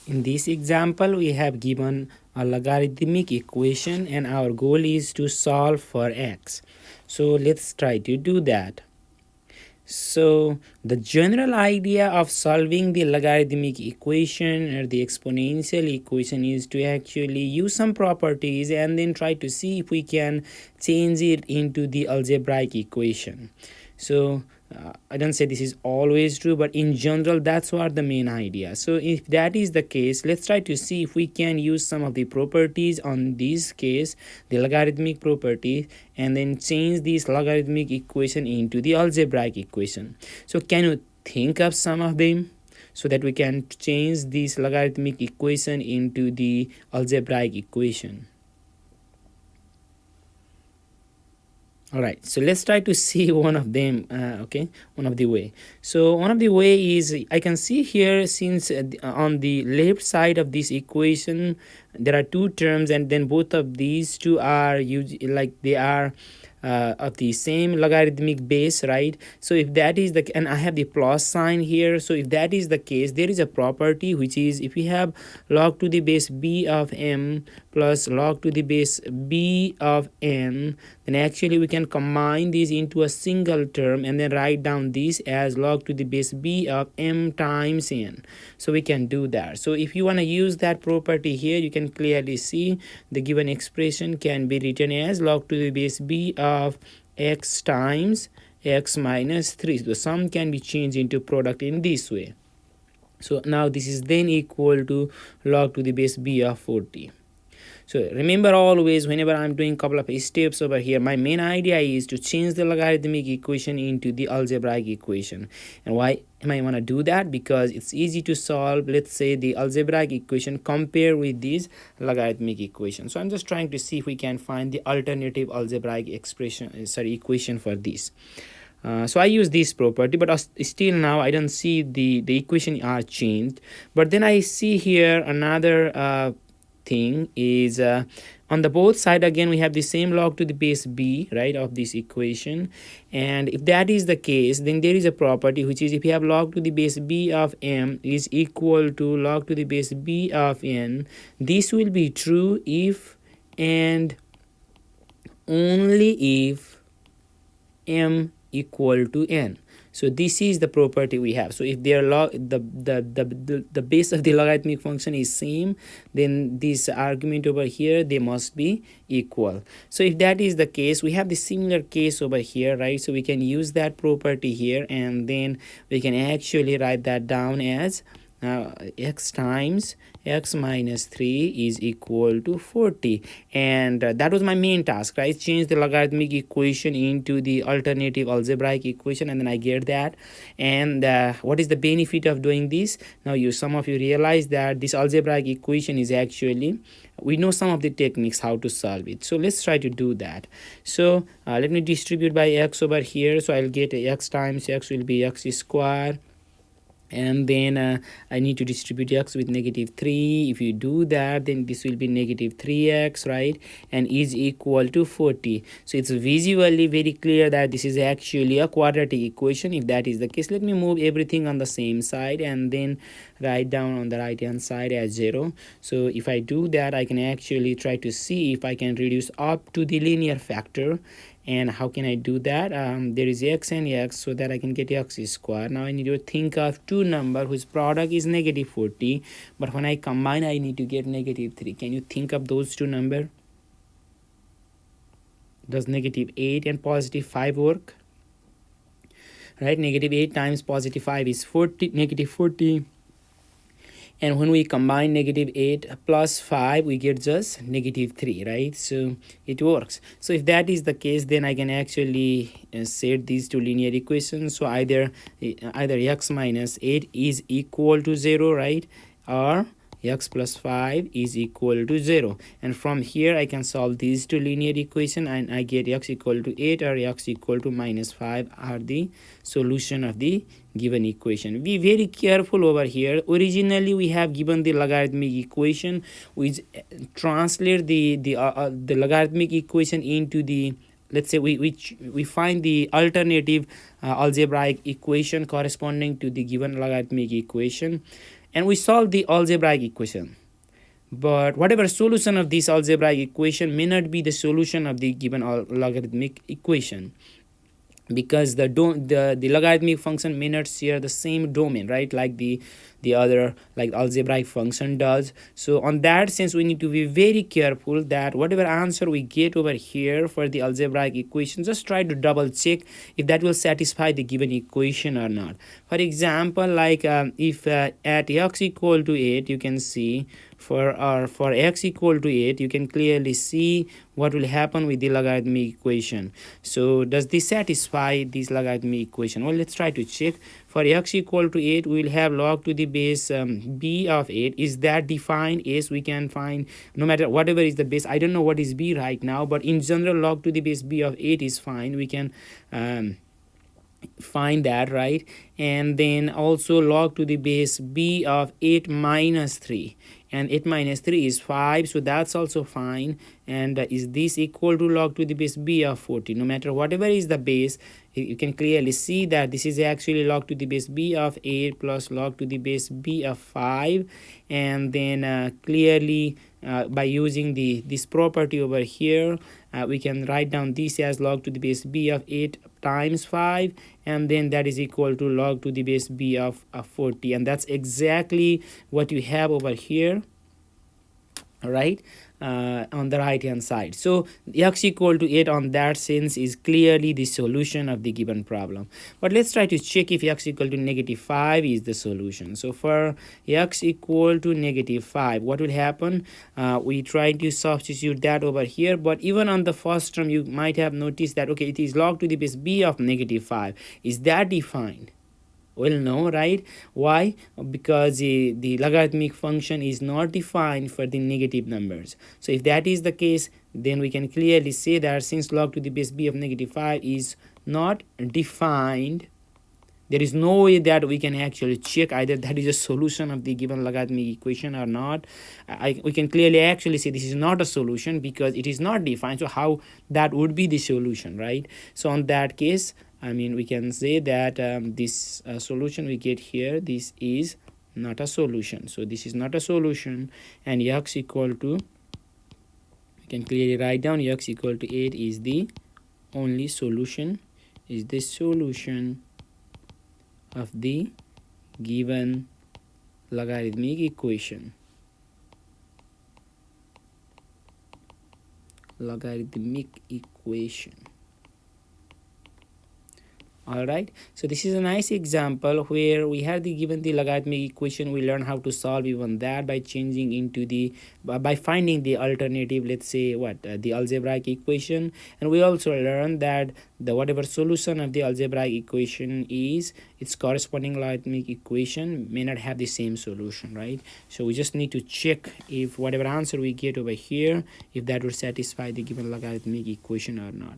In this example, we have given a logarithmic equation and our goal is to solve for x. So let's try to do that. So the general idea of solving the logarithmic equation or the exponential equation is to actually use some properties and then try to see if we can change it into the algebraic equation. So I don't say this is always true, but in general that's what the main idea. So if that is the case, let's try to see if we can use some of the properties on this case, the logarithmic property, and then change this logarithmic equation into the algebraic equation. So can you think of some of them so that we can change this logarithmic equation into the algebraic equation? All right, so let's try to see one of them. Okay, one of the way. So one of the way is I can see here, since on the left side of this equation there are two terms, and then both of these two are like they are of the same logarithmic base, right? So if that is the, and I have the plus sign here, so if that is the case, there is a property which is if we have log to the base b of m plus log to the base b of n, then actually we can combine these into a single term and then write down this as log to the base b of m times n. So we can do that. So if you want to use that property here, you can clearly see the given expression can be written as log to the base b of x times x minus 3. The sum can be changed into product in this way. So now this is then equal to log to the base b of 40. So remember, always whenever I'm doing a couple of steps over here, my main idea is to change the logarithmic equation into the algebraic equation. And why am I want to do that? Because it's easy to solve, let's say, the algebraic equation compare with this logarithmic equation. So I'm just trying to see if we can find the alternative algebraic equation for this. So I use this property, but still now I don't see the equation are changed. But then I see here another thing is on the both side again we have the same log to the base b, right, of this equation. And if that is the case, then there is a property which is if you have log to the base b of m is equal to log to the base b of n, this will be true if and only if m equal to n. So this is the property we have. So if their the base of the logarithmic function is same, then this argument over here, they must be equal. So if that is the case, we have the similar case over here, right? So we can use that property here, and then we can actually write that down as x times x minus 3 is equal to 40. And that was my main task, right? Change the logarithmic equation into the alternative algebraic equation, and then I get that. And what is the benefit of doing this? Now some of you realize that this algebraic equation is actually, we know some of the techniques how to solve it. So let's try to do that. So let me distribute by x over here. So I'll get x times x will be x squared, and then I need to distribute x with negative 3. If you do that, then this will be negative 3x, right, and is equal to 40. So it's visually very clear that this is actually a quadratic equation. If that is the case, let me move everything on the same side and then write down on the right hand side as 0. So if I do that, I can actually try to see if I can reduce up to the linear factor. And how can I do that? There is x and x, so that I can get x squared. Now I need to think of two numbers whose product is negative 40, but when I combine I need to get negative 3. Can you think of those two numbers? Does negative 8 and positive 5 work? Right, negative 8 times positive 5 is 40, negative 40. And when we combine negative 8 plus 5, we get just negative 3, right? So it works. So if that is the case, then I can actually set these two linear equations. So either x minus 8 is equal to 0, right? Or x plus 5 is equal to 0. And from here, I can solve these two linear equations, and I get x equal to 8 or x equal to minus 5 are the solution of the given equation. Be very careful over here. Originally, we have given the logarithmic equation, which translate the logarithmic equation into the, let's say we find the alternative algebraic equation corresponding to the given logarithmic equation. and we solve the algebraic equation. But whatever solution of this algebraic equation may not be the solution of the given logarithmic equation, because the logarithmic function may not share the same domain, right, like the other, like algebraic function does. So on that sense, we need to be very careful that whatever answer we get over here for the algebraic equation, just try to double check if that will satisfy the given equation or not. For example, like if at x equal to 8, you can see for x equal to 8, you can clearly see what will happen with the logarithmic equation. So does this satisfy this logarithmic equation? Well, let's try to check. For x equal to 8, we will have log to the base b of 8. Is that defined? Yes, we can find no matter whatever is the base. I don't know what is b right now, but in general, log to the base b of 8 is fine. We can find that, right? And then also log to the base b of 8 minus 3, and 8 minus 3 is 5, so that's also fine. And is this equal to log to the base b of 40? No matter whatever is the base, you can clearly see that this is actually log to the base b of 8 plus log to the base b of 5. And then clearly by using this property over here, we can write down this as log to the base b of 8 times 5, and then that is equal to log to the base b of 40, and that's exactly what you have over here, right, on the right hand side. So x equal to 8 on that sense is clearly the solution of the given problem. But let's try to check if x equal to -5 is the solution. So for x equal to -5, what will happen? We try to substitute that over here, but even on the first term, you might have noticed that, okay, it is log to the base b of -5. Is that defined? Well, no, right? Why? Because the logarithmic function is not defined for the negative numbers. So if that is the case, then we can clearly say that since log to the base b of -5 is not defined, there is no way that we can actually check either that is a solution of the given logarithmic equation or not. We can clearly actually say this is not a solution because it is not defined. So how that would be the solution, right? So on that case, I mean, we can say that this solution we get here, this is not a solution. So this is not a solution, and x equal to, we can clearly write down x equal to 8 is the only solution, is the solution of the given logarithmic equation. Logarithmic equation. All right, so this is a nice example where we have given the logarithmic equation. We learn how to solve even that by changing into the by finding the alternative, let's say the algebraic equation. And we also learn that the whatever solution of the algebraic equation is, its corresponding logarithmic equation may not have the same solution, right? So we just need to check if whatever answer we get over here, if that would satisfy the given logarithmic equation or not.